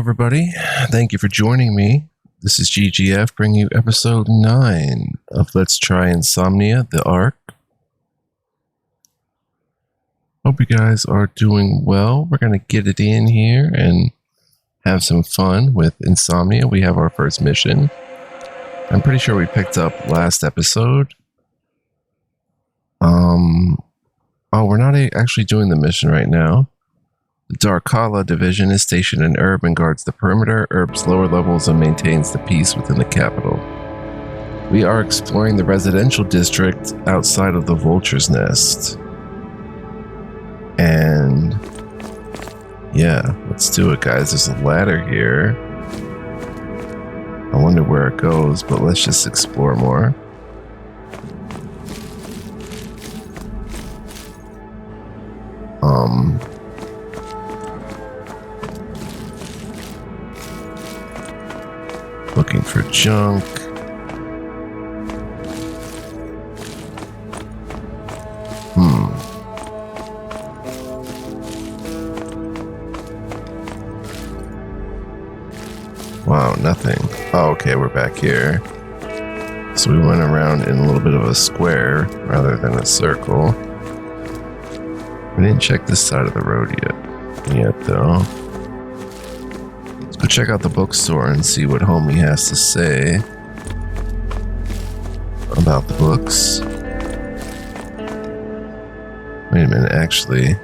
everybody. Thank you for joining me. This is GGF bringing you episode 9 of Let's Try Insomnia, the Arc. Hope you guys are doing well. We're going to get it in here and have some fun with Insomnia. We have our first mission. I'm pretty sure we picked up last episode. We're not actually doing the mission right now. The Darkala division is stationed in Erb and guards the perimeter. Erb's lower levels and maintains the peace within the capital. We are exploring the residential district outside of the Vulture's Nest. And yeah, let's do it, guys. There's a ladder here. I wonder where it goes, but let's just explore more. Looking for junk. Wow, nothing. Oh, okay, we're back here. So we went around in a little bit of a square rather than a circle. We didn't check this side of the road yet though. Let's go check out the bookstore and see what Homie has to say about the books. Wait a minute, actually,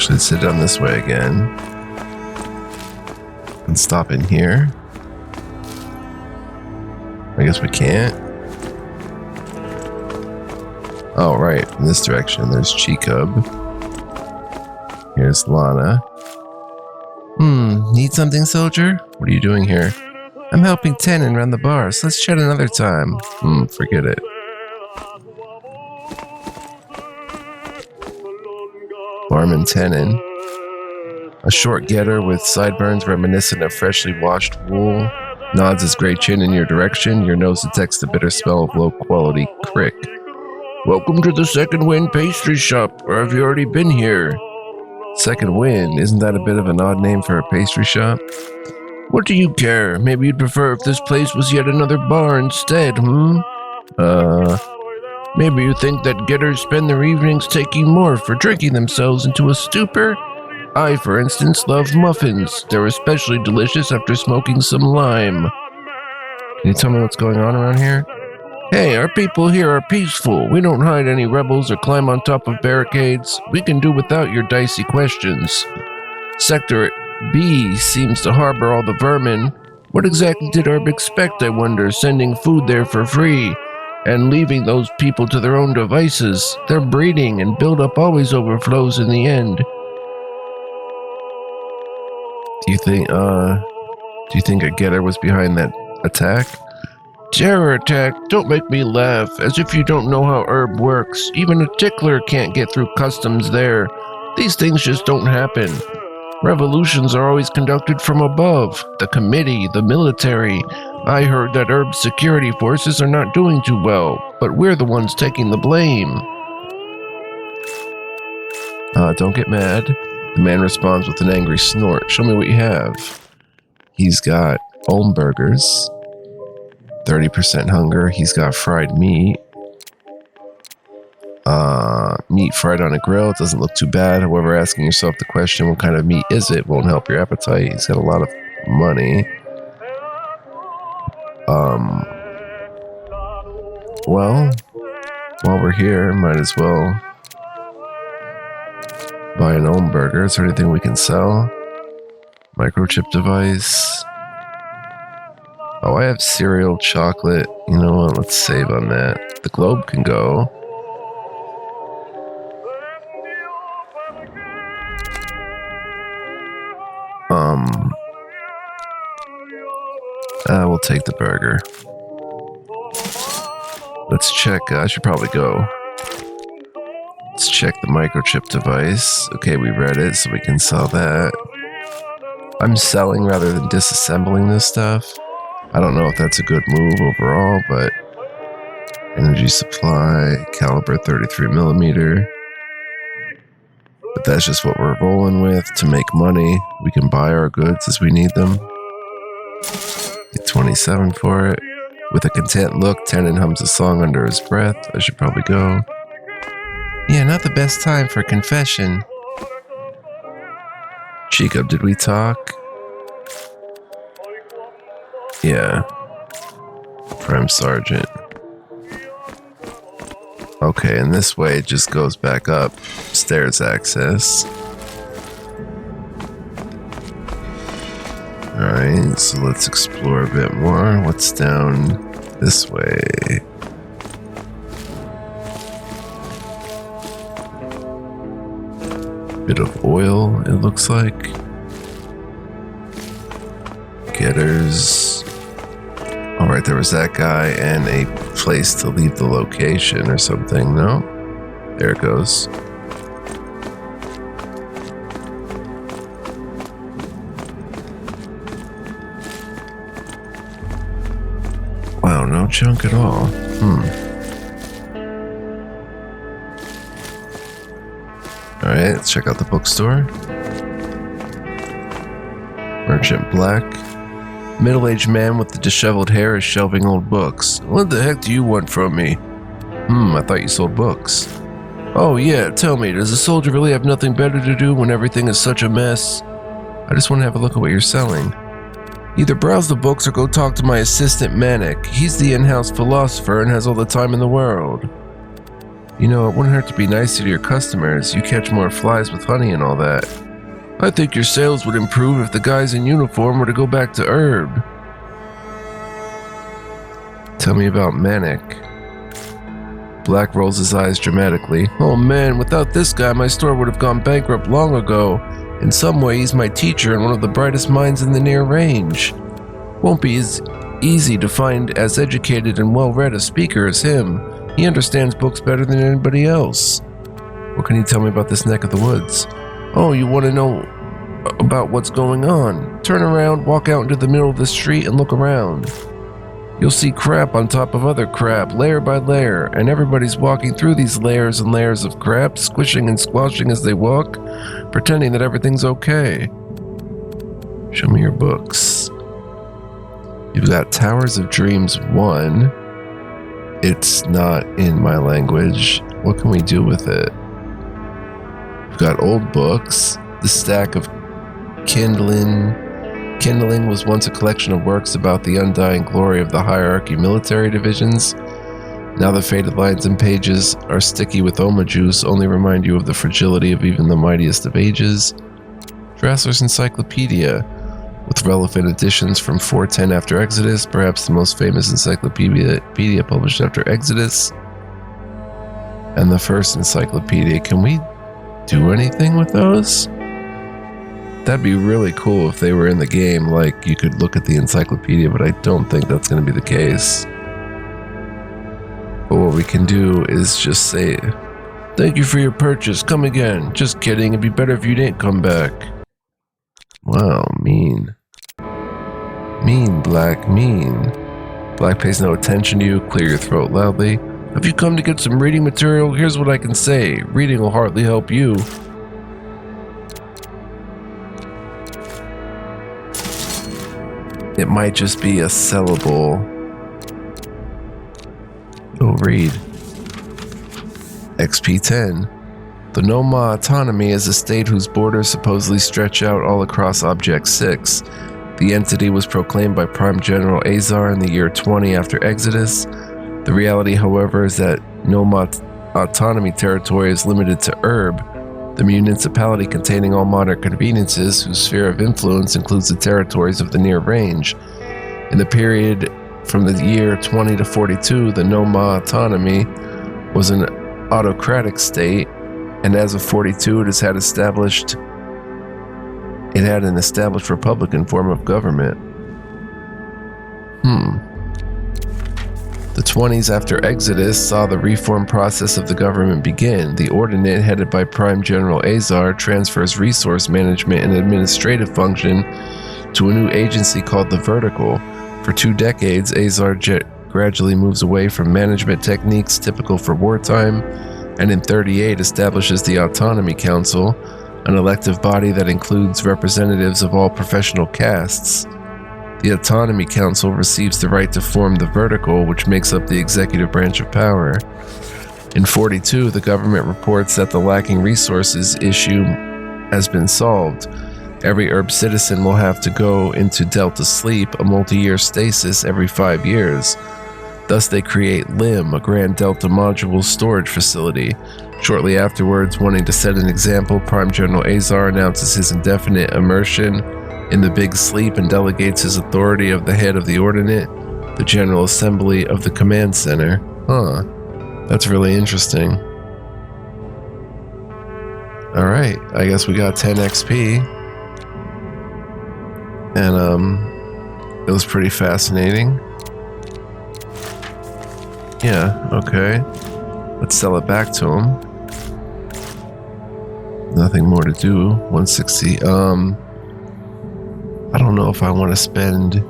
let's sit down this way again and stop in here. I guess we can't. Oh, right, in this direction, there's Chicub. Here's Lana. Need something, soldier? What are you doing here? I'm helping Tenon run the bars. Let's chat another time. Forget it. Barman Tenon. A short getter with sideburns reminiscent of freshly washed wool. Nods his gray chin in your direction. Your nose detects the bitter smell of low-quality crick. Welcome to the Second Wind pastry shop, or have you already been here? Second Wind? Isn't that a bit of an odd name for a pastry shop? What do you care? Maybe you'd prefer if this place was yet another bar instead, Maybe you think that getters spend their evenings taking morph or drinking themselves into a stupor? I, for instance, love muffins. They're especially delicious after smoking some lime. Can you tell me what's going on around here? Hey, our people here are peaceful. We don't hide any rebels or climb on top of barricades. We can do without your dicey questions. Sector B seems to harbor all the vermin. What exactly did Erb expect, I wonder, sending food there for free and leaving those people to their own devices? Their breeding and buildup always overflows in the end. Do you think a getter was behind that attack? Terror attack? Don't make me laugh, as if you don't know how Erb works. Even a tickler can't get through customs there. These things just don't happen. Revolutions are always conducted from above. The committee, the military. I heard that Erb's security forces are not doing too well, but we're the ones taking the blame. Don't get mad. The man responds with an angry snort. Show me what you have. He's got Olm burgers. 30% hunger. He's got fried meat. Meat fried on a grill. It doesn't look too bad. However, asking yourself the question, what kind of meat is it, won't help your appetite. He's got a lot of money. Well, while we're here, might as well buy an Olm burger. Is there anything we can sell? Microchip device. Oh, I have cereal, chocolate. You know what? Let's save on that. The globe can go. We'll take the burger. Let's check. I should probably go. Let's check the microchip device. Okay, we read it, so we can sell that. I'm selling rather than disassembling this stuff. I don't know if that's a good move overall, but energy supply, caliber 33 millimeter. But that's just what we're rolling with to make money. We can buy our goods as we need them. Get 27 for it. With a content look, Tennant hums a song under his breath. I should probably go. Yeah, not the best time for confession. Chico, did we talk? Yeah. Prime Sergeant. Okay, and this way it just goes back up. Stairs access. Alright, so let's explore a bit more. What's down this way? Bit of oil, it looks like. Getters. Alright, there was that guy and a place to leave the location or something. No? There it goes. Wow, no junk at all. Alright, let's check out the bookstore. Merchant Black. Middle-aged man with the disheveled hair is shelving old books. What the heck do you want from me? I thought you sold books. Oh yeah, tell me, does a soldier really have nothing better to do when everything is such a mess? I just want to have a look at what you're selling. Either browse the books or go talk to my assistant Manic. He's the in-house philosopher and has all the time in the world. You know, it wouldn't hurt to be nicer to your customers. You catch more flies with honey and all that. I think your sales would improve if the guys in uniform were to go back to Herb. Tell me about Manic. Black rolls his eyes dramatically. Oh man, without this guy, my store would have gone bankrupt long ago. In some way, he's my teacher and one of the brightest minds in the near range. Won't be as easy to find as educated and well-read a speaker as him. He understands books better than anybody else. What can you tell me about this neck of the woods? Oh, you want to know about what's going on? Turn around, walk out into the middle of the street and look around. You'll see crap on top of other crap, layer by layer, and everybody's walking through these layers and layers of crap, squishing and squashing as they walk, pretending that everything's okay. Show me your books. You've got Towers of Dreams 1. It's not in my language. What can we do with it? We've got old books. The stack of Kindling was once a collection of works about the undying glory of the hierarchy military divisions. Now the faded lines and pages are sticky with Oma juice, only remind you of the fragility of even the mightiest of ages. Drasler's Encyclopedia, with relevant additions from 410 after Exodus, perhaps the most famous encyclopedia published after Exodus, and the first encyclopedia. Can we do anything with those? That'd be really cool if they were in the game, like you could look at the encyclopedia, but I don't think that's going to be the case. But what we can do is just say, thank you for your purchase, come again. Just kidding, it'd be better if you didn't come back. Wow, mean. Mean, Black, mean. Black pays no attention to you, clear your throat loudly. Have you come to get some reading material? Here's what I can say. Reading will hardly help you. It might just be a sellable. Go read. XP10. The Noma Autonomy is a state whose borders supposedly stretch out all across Object 6. The entity was proclaimed by Prime General Azar in the year 20 after Exodus. The reality, however, is that Noma Autonomy territory is limited to Herb, the municipality containing all modern conveniences, whose sphere of influence includes the territories of the Near Range. In the period from the year 20 to 42, the Noma Autonomy was an autocratic state, and as of 42, it had an established republican form of government. The 20s after Exodus saw the reform process of the government begin. The Ordinate, headed by Prime General Azar, transfers resource management and administrative function to a new agency called the Vertical. For 2 decades, Azar gradually moves away from management techniques typical for wartime and in 38 establishes the Autonomy Council, an elective body that includes representatives of all professional castes. The Autonomy Council receives the right to form the Vertical, which makes up the executive branch of power. In 42, the government reports that the lacking resources issue has been solved. Every herb citizen will have to go into Delta Sleep, a multi-year stasis, every 5 years. Thus, they create LIM, a Grand Delta Module storage facility. Shortly afterwards, wanting to set an example, Prime General Azar announces his indefinite immersion in the Big Sleep and delegates his authority of the head of the Ordinate, the General Assembly of the Command Center. Huh. That's really interesting. Alright, I guess we got 10 XP. And, it was pretty fascinating. Yeah, okay. Let's sell it back to him. Nothing more to do. 160. I don't know if I want to spend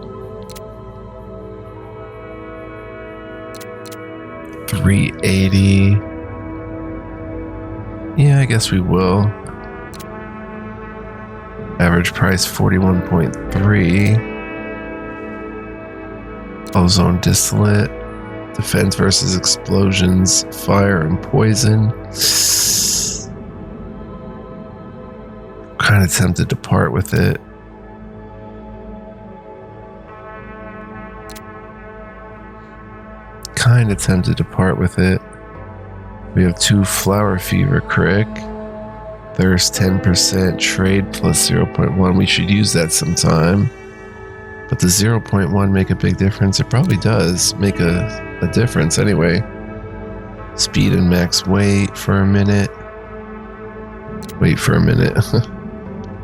380. Yeah, I guess we will. Average price 41.3. Ozone distillate. Defense versus explosions, fire and poison. Kind of tempted to part with it. We have 2 flower fever crick. Thirst 10%, trade plus 0.1. We should use that sometime. But does 0.1 make a big difference? It probably does make a difference anyway. Speed and max weight for a minute. Wait for a minute.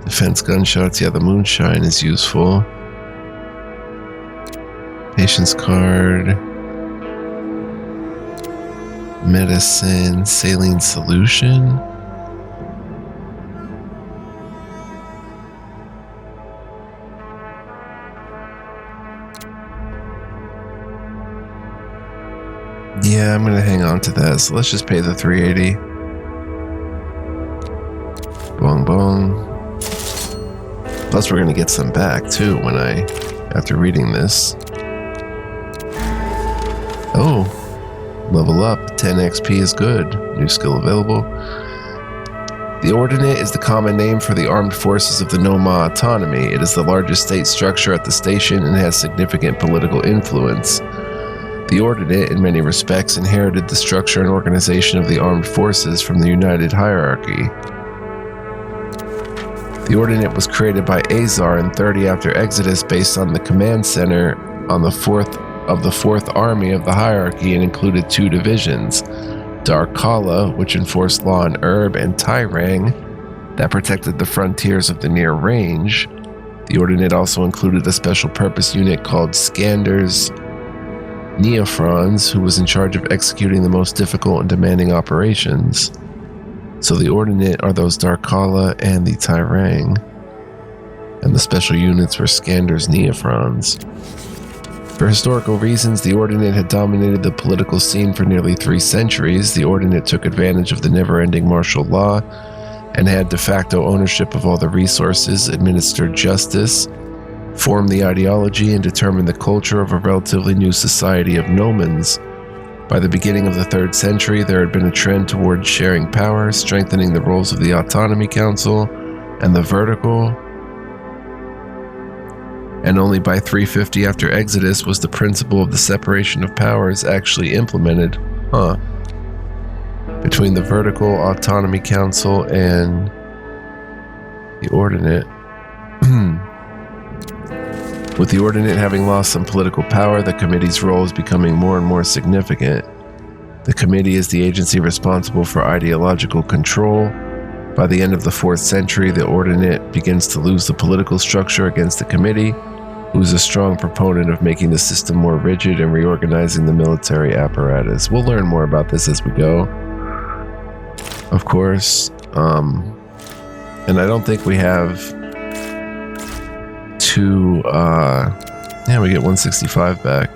Defense gunshots. Yeah, the moonshine is useful. Patience card. Medicine. Saline solution. Yeah, I'm gonna hang on to that. So let's just pay the 380. Bong bong. Plus we're gonna get some back too after reading this. Oh, level up. 10 XP is good. New skill available. The Ordinate is the common name for the armed forces of the Noma Autonomy. It is the largest state structure at the station and has significant political influence. The Ordinate, in many respects, inherited the structure and organization of the armed forces from the United Hierarchy. The Ordinate was created by Azar in 30 after Exodus based on the command center on the 4th Army of the Hierarchy and included 2 divisions, Darkala, which enforced law in Herb, and Tyrang, that protected the frontiers of the Near Range. The Ordinate also included a special purpose unit called Skander's Neophrons, who was in charge of executing the most difficult and demanding operations. So the Ordinate are those Darkala and the Tyrang. And the special units were Skander's Neophrons. For historical reasons, the Ordinate had dominated the political scene for nearly 3 centuries. The Ordinate took advantage of the never-ending martial law and had de facto ownership of all the resources, administered justice, formed the ideology, and determined the culture of a relatively new society of Nomans. By the beginning of the 3rd century, there had been a trend towards sharing power, strengthening the roles of the Autonomy Council and the Vertical. And only by 350 after Exodus was the principle of the separation of powers actually implemented. Between the Vertical, Autonomy Council, and the Ordinate. With the Ordinate having lost some political power, the Committee's role is becoming more and more significant. The Committee is the agency responsible for ideological control. By the end of the 4th century, the Ordinate begins to lose the political structure against the Committee, who is a strong proponent of making the system more rigid and reorganizing the military apparatus. We'll learn more about this as we go, of course. And I don't think we have we get 165 back.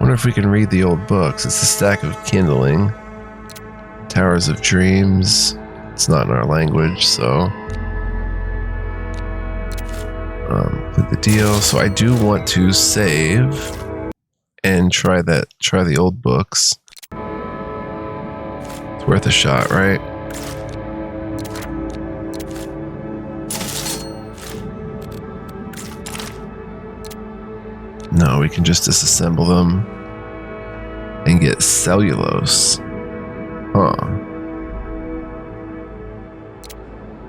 Wonder if we can read the old books. It's a stack of kindling. Towers of Dreams. It's not in our language, so put the deal. So I do want to save and try the old books. It's worth a shot, right? No, we can just disassemble them and get cellulose. Huh.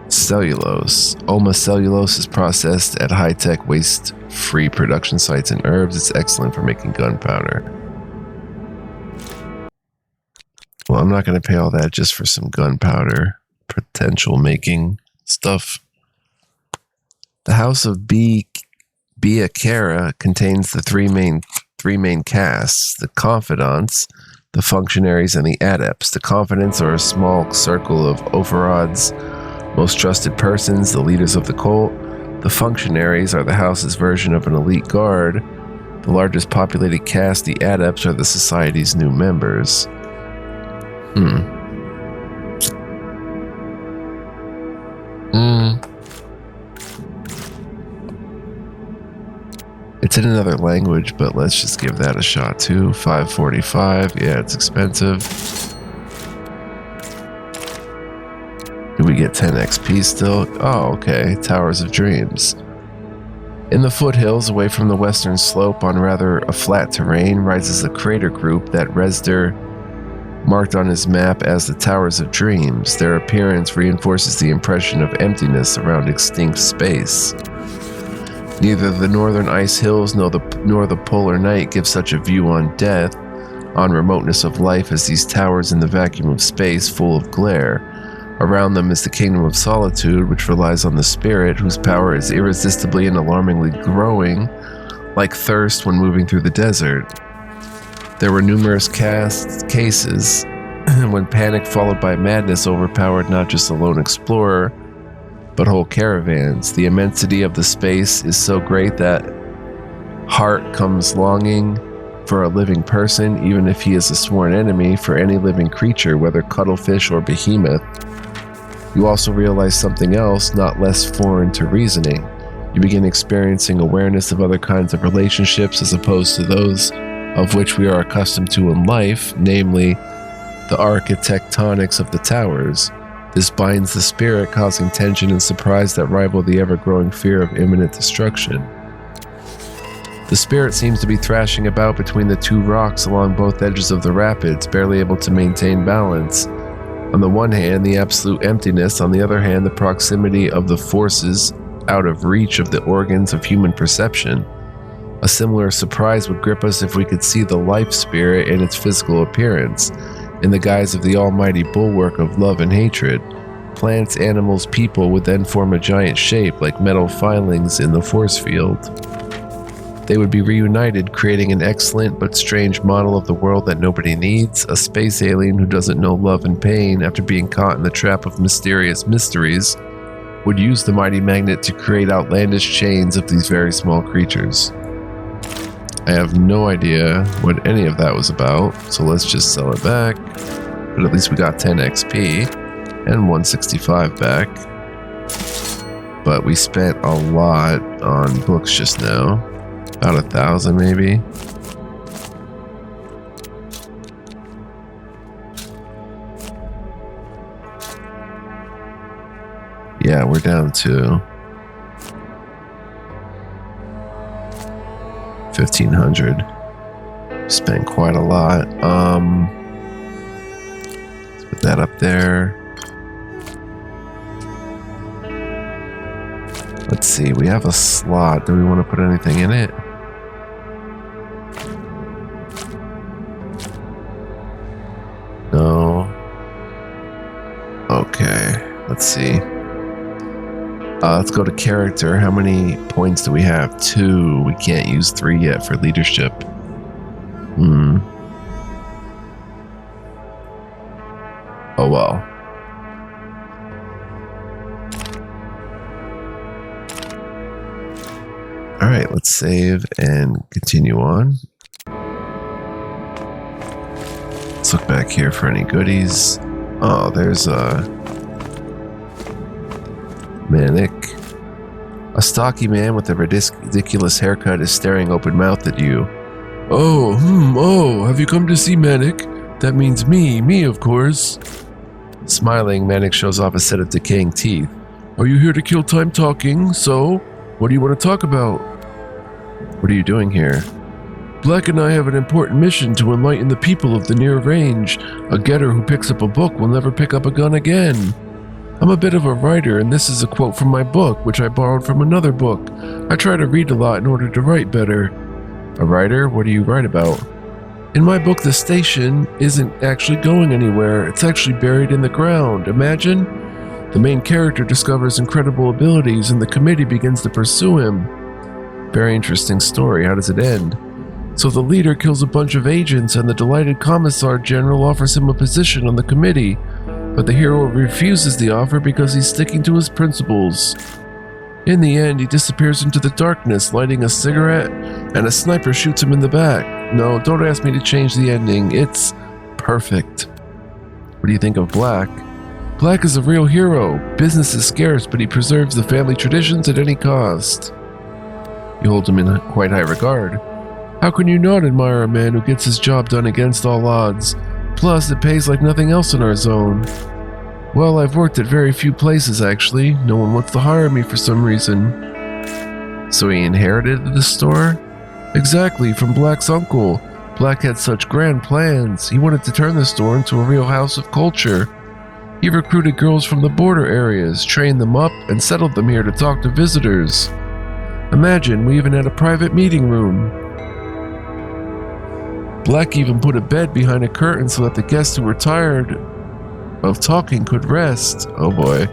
Cellulose. Oma cellulose is processed at high-tech, waste-free production sites in herbs. It's excellent for making gunpowder. Well, I'm not going to pay all that just for some gunpowder potential making stuff. The House of Biakara contains the three main castes: the confidants, the functionaries, and the adepts. The confidants are a small circle of Ofarod's most trusted persons, the leaders of the cult. The functionaries are the house's version of an elite guard. The largest populated caste, the adepts, are the society's new members. It's in another language, but let's just give that a shot too. 545. Yeah, it's expensive. Do we get 10 XP still? Oh, okay. Towers of Dreams. In the foothills, away from the western slope on rather a flat terrain, rises a crater group that Resder marked on his map as the Towers of Dreams. Their appearance reinforces the impression of emptiness around extinct space. Neither the northern ice hills nor the polar night give such a view on death, on remoteness of life, as these towers in the vacuum of space full of glare. Around them is the kingdom of solitude, which relies on the spirit, whose power is irresistibly and alarmingly growing, like thirst when moving through the desert. There were numerous cases when panic followed by madness overpowered not just a lone explorer, but whole caravans. The immensity of the space is so great that heart comes longing for a living person, even if he is a sworn enemy, for any living creature, whether cuttlefish or behemoth. You also realize something else, not less foreign to reasoning. You begin experiencing awareness of other kinds of relationships as opposed to those of which we are accustomed to in life, namely the architectonics of the towers. This binds the spirit, causing tension and surprise that rival the ever-growing fear of imminent destruction. The spirit seems to be thrashing about between the two rocks along both edges of the rapids, barely able to maintain balance. On the one hand, the absolute emptiness; on the other hand, the proximity of the forces out of reach of the organs of human perception. A similar surprise would grip us if we could see the life spirit in its physical appearance, in the guise of the almighty bulwark of love and hatred. Plants, animals, people would then form a giant shape like metal filings in the force field. They would be reunited, creating an excellent but strange model of the world that nobody needs, a space alien who doesn't know love and pain after being caught in the trap of mysterious mysteries, would use the mighty magnet to create outlandish chains of these very small creatures. I have no idea what any of that was about, so let's just sell it back. But at least we got 10 XP and 165 back. But we spent a lot on books just now. About 1,000 maybe. Yeah, we're down to 1,500. Spent quite a lot. Let's put that up there. Let's see, we have a slot. Do we want to put anything in it? No. Okay, let's see. Let's go to character. How many points do we have? 2. We can't use 3 yet for leadership. Oh well. Alright, let's save and continue on. Let's look back here for any goodies. Oh, there's Manic. A stocky man with a ridiculous haircut is staring open-mouthed at you. Oh, have you come to see Manic? That means me, of course. Smiling, Manic shows off a set of decaying teeth. Are you here to kill time talking? So, what do you want to talk about? What are you doing here? Black and I have an important mission to enlighten the people of the near range. A getter who picks up a book will never pick up a gun again. I'm a bit of a writer, and this is a quote from my book, which I borrowed from another book. I try to read a lot in order to write better. A writer? What do you write about? In my book, the station isn't actually going anywhere. It's actually buried in the ground. Imagine? The main character discovers incredible abilities, and the committee begins to pursue him. Very interesting story. How does it end? So the leader kills a bunch of agents, and the delighted commissar general offers him a position on the committee, but the hero refuses the offer because he's sticking to his principles. In the end, he disappears into the darkness, lighting a cigarette, and a sniper shoots him in the back. No, don't ask me to change the ending. It's perfect. What do you think of Black? Black is a real hero. Business is scarce, but he preserves the family traditions at any cost. You hold him in quite high regard. How can you not admire a man who gets his job done against all odds? Plus, it pays like nothing else in our zone. Well, I've worked at very few places, actually. No one wants to hire me for some reason. So he inherited the store? Exactly, from Black's uncle. Black had such grand plans. He wanted to turn the store into a real house of culture. He recruited girls from the border areas, trained them up, and settled them here to talk to visitors. Imagine, we even had a private meeting room. Black even put a bed behind a curtain so that the guests who were tired of talking could rest. Oh boy.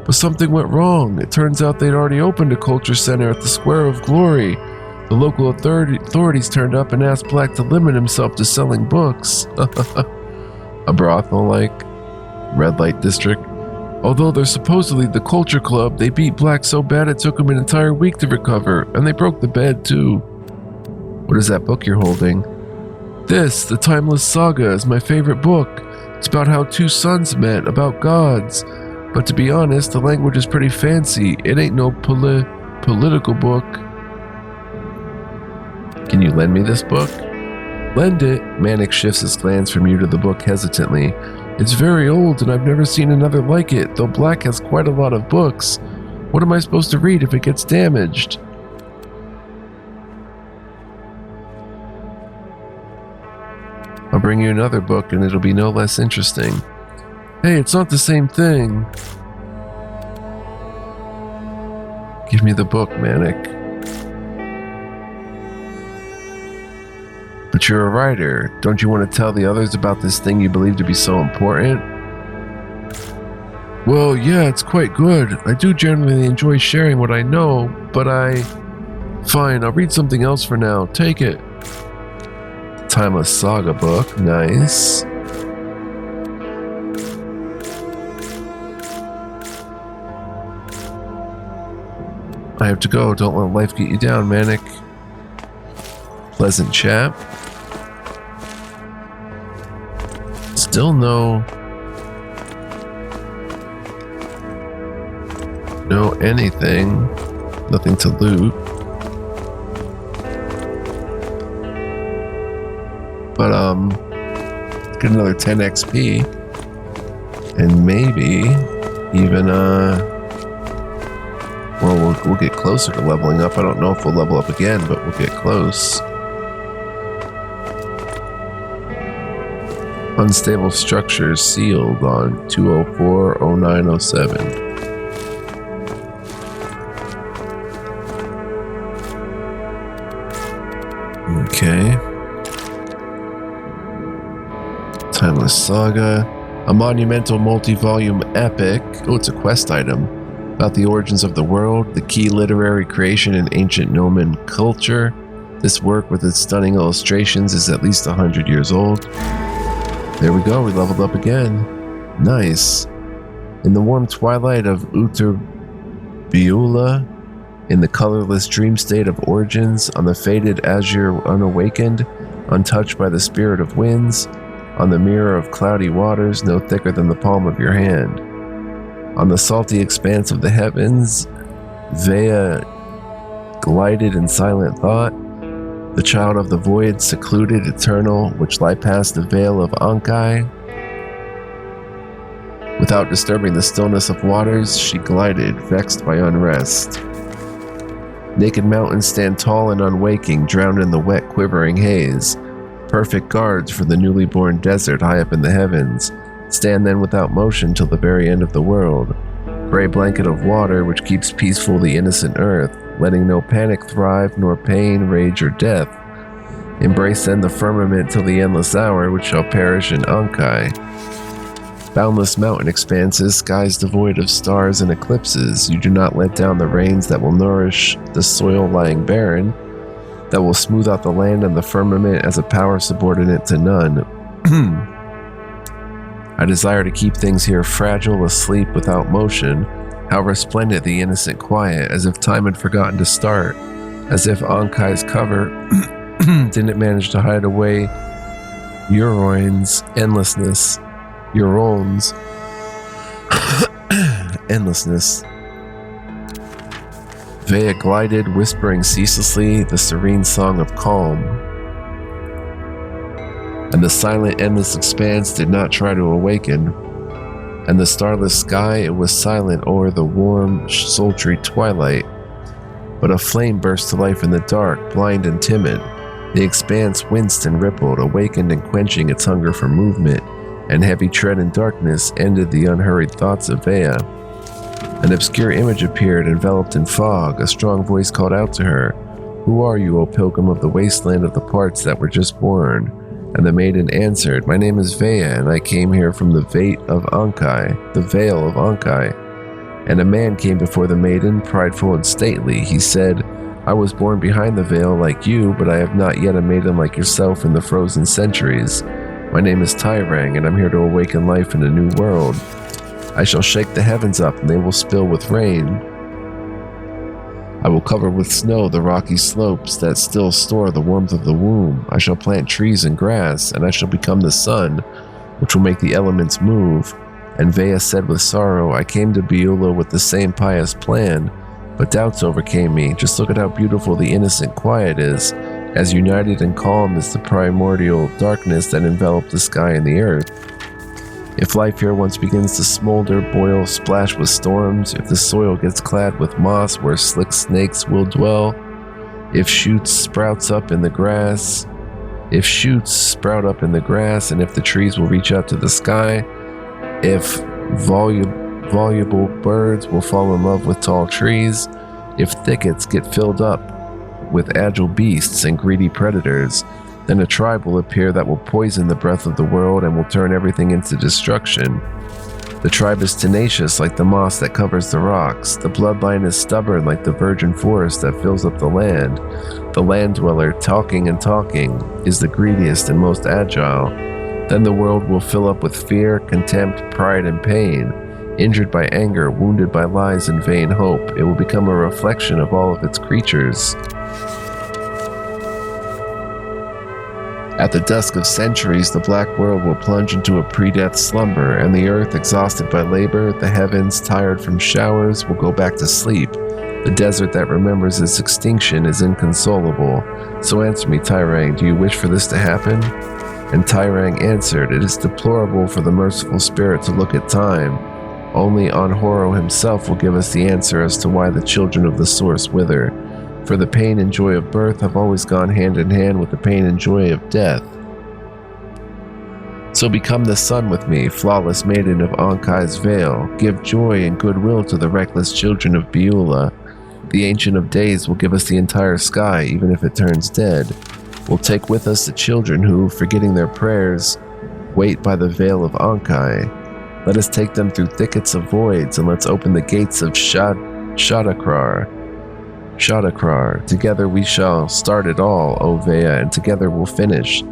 But something went wrong. It turns out they'd already opened a culture center at the Square of Glory. The local authorities turned up and asked Black to limit himself to selling books. A brothel like red light district. Although they're supposedly the culture club, they beat Black so bad it took him an entire week to recover, and they broke the bed too. What is that book you're holding? This, The Timeless Saga, is my favorite book. It's about how two sons met, about gods. But to be honest, the language is pretty fancy. It ain't no political book. Can you lend me this book? Lend it? Manic shifts his glance from you to the book hesitantly. It's very old and I've never seen another like it, though Black has quite a lot of books. What am I supposed to read if it gets damaged? I'll bring you another book and it'll be no less interesting. Hey, it's not the same thing. Give me the book, Manic. But you're a writer. Don't you want to tell the others about this thing you believe to be so important? Well, yeah, it's quite good. I do generally enjoy sharing what I know, but Fine, I'll read something else for now. Take it. Timeless Saga book. Nice. I have to go. Don't let life get you down, Manic. Pleasant chap. Still no anything. Nothing to loot. But get another 10 XP. And maybe even well, we'll get closer to leveling up. I don't know if we'll level up again, but we'll get close. Unstable structures sealed on 204-0907. Okay. Timeless Saga. A monumental multi-volume epic. Oh, it's a quest item. About the origins of the world, the key literary creation in ancient Gnomon culture. This work, with its stunning illustrations, is at least 100 years old. There we go, we leveled up again. Nice. In the warm twilight of Uterbeula, in the colorless dream state of origins, on the faded azure unawakened, untouched by the spirit of winds, on the mirror of cloudy waters no thicker than the palm of your hand. On the salty expanse of the heavens, Vea glided in silent thought, the child of the void, secluded, eternal, which lie past the veil of Ankai. Without disturbing the stillness of waters, she glided, vexed by unrest. Naked mountains stand tall and unwaking, drowned in the wet, quivering haze. Perfect guards for the newly born desert high up in the heavens. Stand then without motion till the very end of the world. Gray blanket of water which keeps peaceful the innocent earth, letting no panic thrive, nor pain, rage, or death. Embrace then the firmament till the endless hour which shall perish in Ankai. Boundless mountain expanses, skies devoid of stars and eclipses, you do not let down the rains that will nourish the soil lying barren, that will smooth out the land and the firmament as a power subordinate to none. I desire to keep things here fragile, asleep, without motion. How resplendent the innocent quiet, as if time had forgotten to start, as if Ankai's cover didn't manage to hide away Uroin's endlessness. Euron's endlessness. Vea glided, whispering ceaselessly the serene song of calm. And the silent, endless expanse did not try to awaken. And the starless sky, it was silent o'er the warm, sultry twilight. But a flame burst to life in the dark, blind and timid. The expanse winced and rippled, awakened and quenching its hunger for movement. And heavy tread in darkness ended the unhurried thoughts of Vea. An obscure image appeared, enveloped in fog. A strong voice called out to her, "Who are you, O pilgrim of the wasteland of the parts that were just born?" And the maiden answered, "My name is Vea, and I came here from the Vate of Ankai, the Vale of Ankai." And a man came before the maiden, prideful and stately. He said, "I was born behind the veil like you, but I have not yet a maiden like yourself in the frozen centuries. My name is Tyrang, and I'm here to awaken life in a new world. I shall shake the heavens up, and they will spill with rain. I will cover with snow the rocky slopes that still store the warmth of the womb. I shall plant trees and grass, and I shall become the sun, which will make the elements move." And Vea said with sorrow, "I came to Beulah with the same pious plan, but doubts overcame me. Just look at how beautiful the innocent quiet is, as united and calm as the primordial darkness that enveloped the sky and the earth. If life here once begins to smolder, boil, splash with storms, if the soil gets clad with moss where slick snakes will dwell, if shoots sprout up in the grass, and if the trees will reach out to the sky, if voluble birds will fall in love with tall trees, if thickets get filled up with agile beasts and greedy predators, then a tribe will appear that will poison the breath of the world and will turn everything into destruction. The tribe is tenacious like the moss that covers the rocks. The bloodline is stubborn like the virgin forest that fills up the land. The land dweller, talking and talking, is the greediest and most agile. Then the world will fill up with fear, contempt, pride, and pain. Injured by anger, wounded by lies and vain hope, it will become a reflection of all of its creatures. At the dusk of centuries, the black world will plunge into a pre-death slumber, and the earth, exhausted by labor, the heavens, tired from showers, will go back to sleep. The desert that remembers its extinction is inconsolable. So answer me, Tyrang, do you wish for this to happen?" And Tyrang answered, "It is deplorable for the merciful spirit to look at time. Only Anhoro himself will give us the answer as to why the children of the source wither. For the pain and joy of birth have always gone hand in hand with the pain and joy of death. So become the sun with me, flawless maiden of Ankai's Vale. Give joy and goodwill to the reckless children of Beulah. The Ancient of Days will give us the entire sky, even if it turns dead. We'll take with us the children who, forgetting their prayers, wait by the Vale of Ankai. Let us take them through thickets of voids, and let's open the gates of Shadakrar. Together we shall start it all, O Vea, and together we'll finish."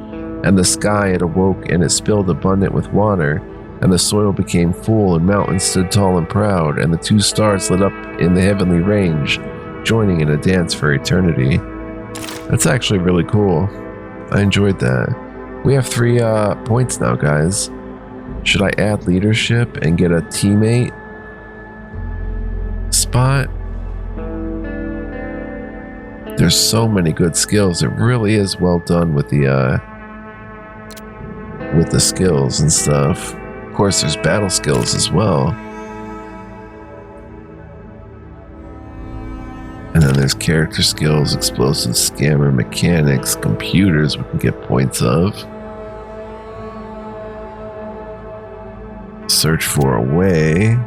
And the sky it awoke, and it spilled abundant with water, and the soil became full, and mountains stood tall and proud, and the two stars lit up in the heavenly range, joining in a dance for eternity. That's actually really cool. I enjoyed that. We have 3 points now, guys. Should I add leadership and get a teammate spot? There's so many good skills. It really is well done with the skills and stuff. Of course, there's battle skills as well. And then there's character skills, explosive, scammer, mechanics, computers we can get points of. Search for a way.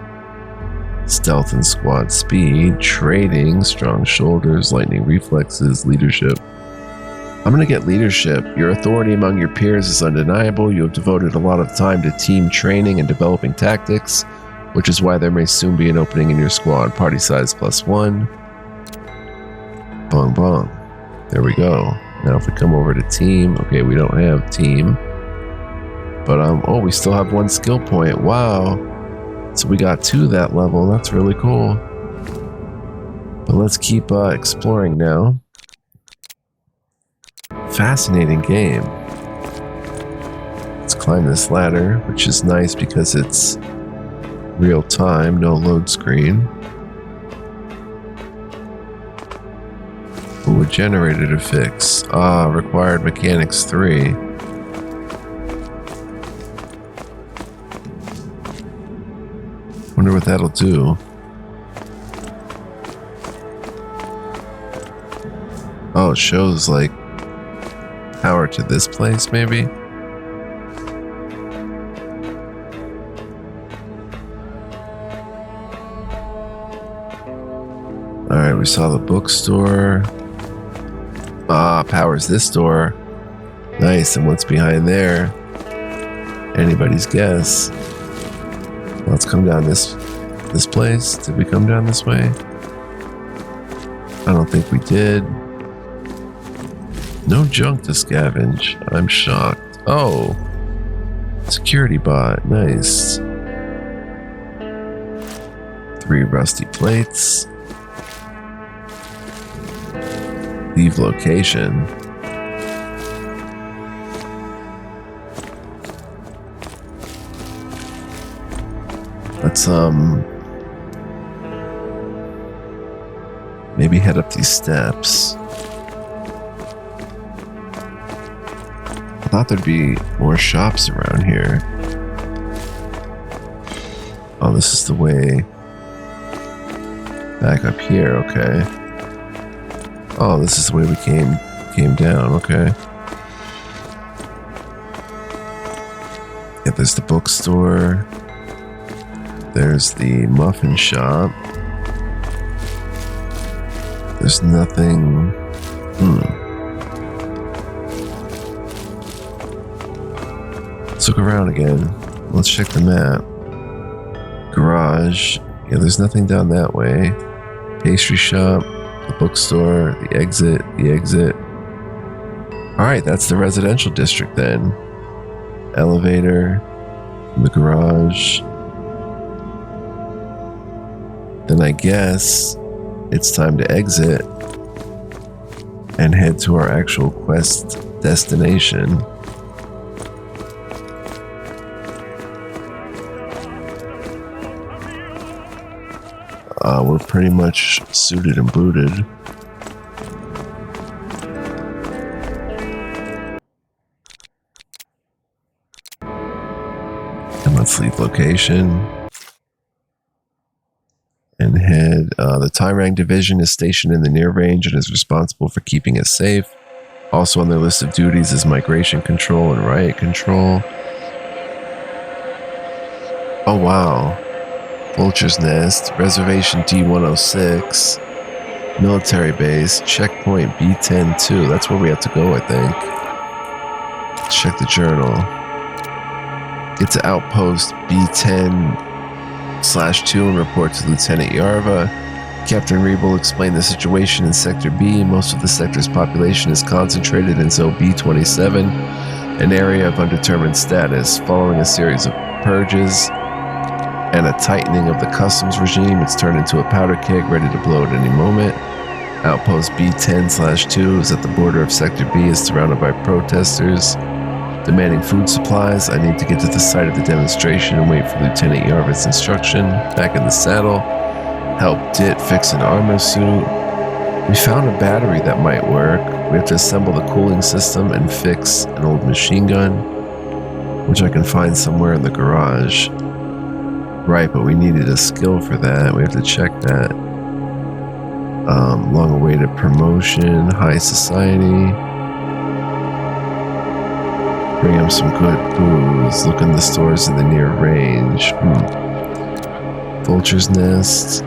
Stealth and squad speed, trading, strong shoulders, lightning reflexes, leadership. I'm going to get leadership. Your authority among your peers is undeniable. You have devoted a lot of time to team training and developing tactics, which is why there may soon be an opening in your squad. Party size +1. Bong bong. There we go. Now if we come over to team, okay, we don't have team. But oh, we still have 1 skill point. Wow. So we got 2 that level. That's really cool. But let's keep exploring now. Fascinating game. Let's climb this ladder, which is nice because it's real time, no load screen. Ooh, a generator to fix. Required mechanics 3. Wonder what that'll do. Oh, it shows like power to this place, maybe? Alright, we saw the bookstore. Powers this door. Nice, and what's behind there? Anybody's guess. Let's come down this place. Did we come down this way? I don't think we did. No junk to scavenge. I'm shocked. Oh, security bot. Nice. 3 rusty plates. Leave location. Let's maybe head up these steps. I thought there'd be more shops around here. Oh, this is the way back up here. Okay. Oh, this is the way we came down. Okay. Yeah, there's the bookstore. There's the muffin shop. There's nothing. Let's look around again. Let's check the map. Garage. Yeah, there's nothing down that way. Pastry shop. The bookstore. The exit. The exit. Alright, that's the residential district then. Elevator. The garage. Then I guess it's time to exit and head to our actual quest destination. We're pretty much suited and booted. And let's leave location. And head. The Tyrang Division is stationed in the near range and is responsible for keeping it safe. Also on their list of duties is migration control and riot control. Oh wow. Vulture's Nest, Reservation D106, Military Base, Checkpoint B10-2. That's where we have to go, I think. Let's check the journal. Get to Outpost B10/2 and report to Lieutenant Yarva. Captain Reeb will explain the situation in Sector B. Most of the sector's population is concentrated in Zone B27, an area of undetermined status. Following a series of purges and a tightening of the customs regime, it's turned into a powder keg ready to blow at any moment. Outpost B10/2 is at the border of Sector B, is surrounded by protesters. Demanding food supplies. I need to get to the site of the demonstration and wait for Lieutenant Yarvit's instruction. Back in the saddle. Help Dit fix an armor suit. We found a battery that might work. We have to assemble the cooling system and fix an old machine gun, which I can find somewhere in the garage. Right, but we needed a skill for that. We have to check that. Long-awaited promotion, high society. Bring him some good booze. Look in the stores in the near range. Vulture's Nest.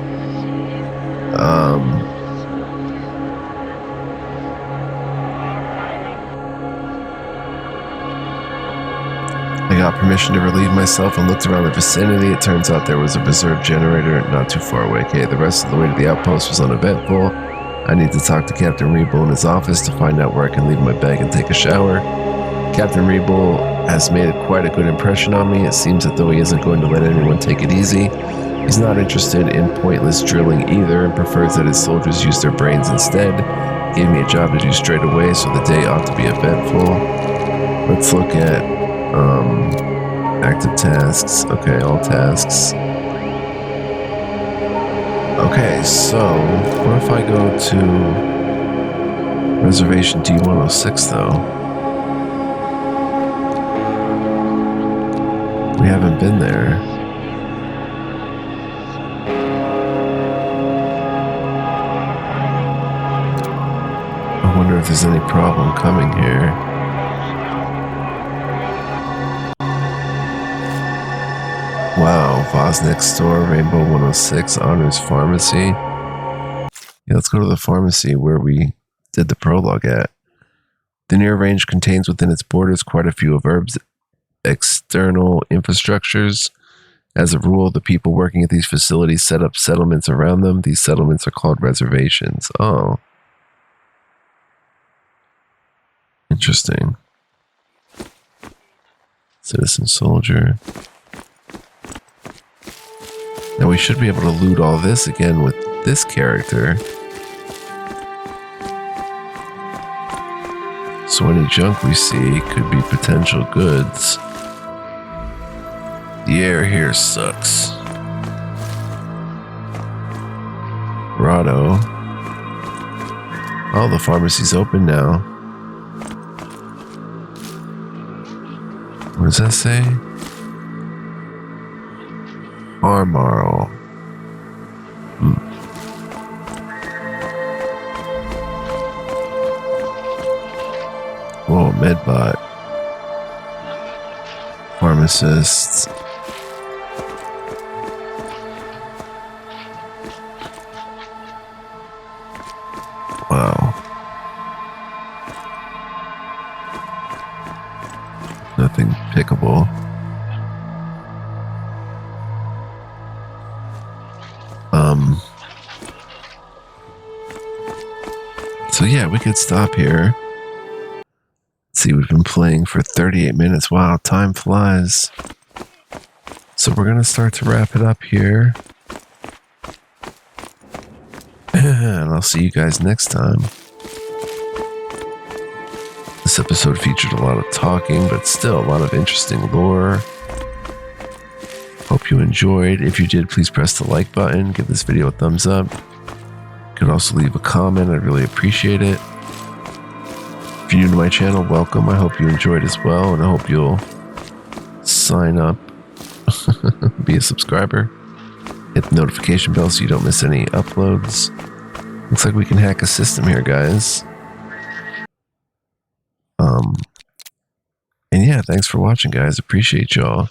I got permission to relieve myself and looked around the vicinity. It turns out there was a reserve generator not too far away. Okay, the rest of the way to the outpost was uneventful. I need to talk to Captain Rebull in his office to find out where I can leave my bag and take a shower. Captain Rebull has made quite a good impression on me. It seems as though he isn't going to let anyone take it easy. He's not interested in pointless drilling either and prefers that his soldiers use their brains instead. He gave me a job to do straight away, so the day ought to be eventful. Let's look at active tasks. Okay, all tasks. Okay, so what if I go to Reservation D106 though? We haven't been there. I wonder if there's any problem coming here. Wow, Vosnick's store, Rainbow 106, Honors Pharmacy. Yeah, let's go to the pharmacy where we did the prologue at. The near range contains within its borders quite a few of Herb's external infrastructures. As a rule, the people working at these facilities set up settlements around them. These settlements are called reservations. Oh. Interesting. Citizen soldier. Now we should be able to loot all this again with this character. So any junk we see could be potential goods. The air here sucks. Rado. Oh, the pharmacy's open now. What does that say? Armarl. Whoa, Medbot. Pharmacists. Wow. Nothing pickable. So yeah, we could stop here. Let's see, we've been playing for 38 minutes. Wow, time flies. So we're going to start to wrap it up here. And I'll see you guys next time. This episode featured a lot of talking, but still a lot of interesting lore. Hope you enjoyed. If you did, please press the like button. Give this video a thumbs up. You can also leave a comment. I'd really appreciate it. If you're new to my channel, welcome. I hope you enjoyed as well, and I hope you'll sign up, be a subscriber, hit the notification bell so you don't miss any uploads. Looks like we can hack a system here, guys. And yeah, thanks for watching, guys. Appreciate y'all.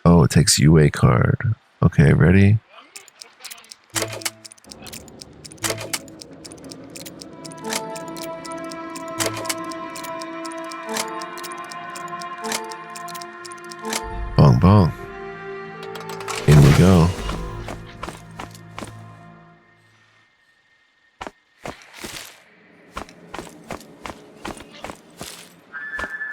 Oh, it takes UA card. Okay, ready? Bong bong. In we go.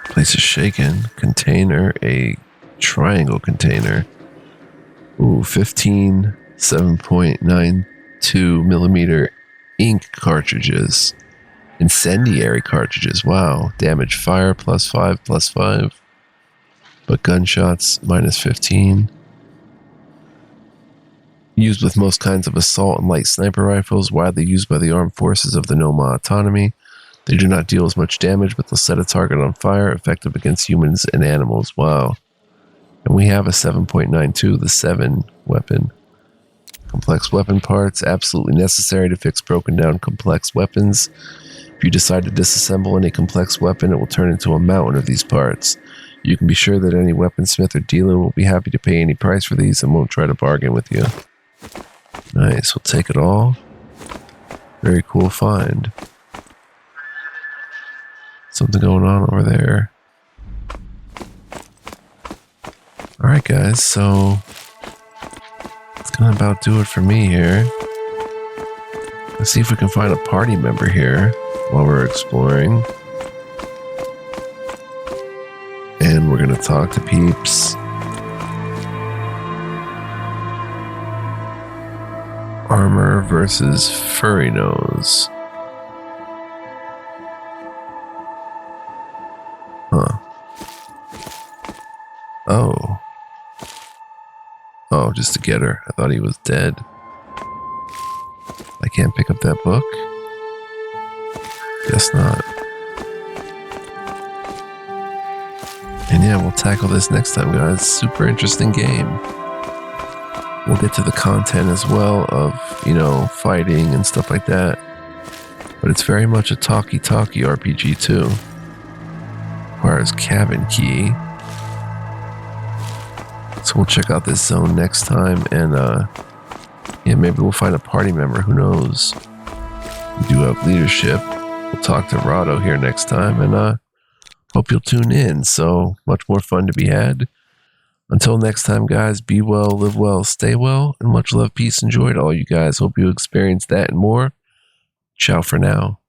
Place is shaken. Container, a triangle container. Ooh, 15 7.92 millimeter ink cartridges. Incendiary cartridges. Wow. Damage fire +5/+5. But gunshots -15. Used with most kinds of assault and light sniper rifles, widely used by the armed forces of the Noma Autonomy. They do not deal as much damage, but they'll set a target on fire, effective against humans and animals. Wow. And we have a 7.92, the 7 weapon. Complex weapon parts, absolutely necessary to fix broken down complex weapons. If you decide to disassemble any complex weapon, it will turn into a mountain of these parts. You can be sure that any weaponsmith or dealer will be happy to pay any price for these and won't try to bargain with you. Nice, we'll take it all. Very cool find. Something going on over there. Alright guys, so that's gonna about do it for me here. Let's see if we can find a party member here while we're exploring. And we're gonna talk to peeps. Armor versus Furry Nose. Huh. Oh. Oh, just a getter. I thought he was dead. I can't pick up that book? Guess not. And yeah, we'll tackle this next time, guys. Super interesting game. We'll get to the content as well of, you know, fighting and stuff like that. But it's very much a talkie-talkie RPG too. Requires cabin key. So we'll check out this zone next time, and yeah, maybe we'll find a party member, who knows. We do have leadership. We'll talk to Rado here next time, and hope you'll tune in. So much more fun to be had. Until next time, guys, be well, live well, stay well, and much love, peace, and joy to all you guys. Hope you experience that and more. Ciao for now.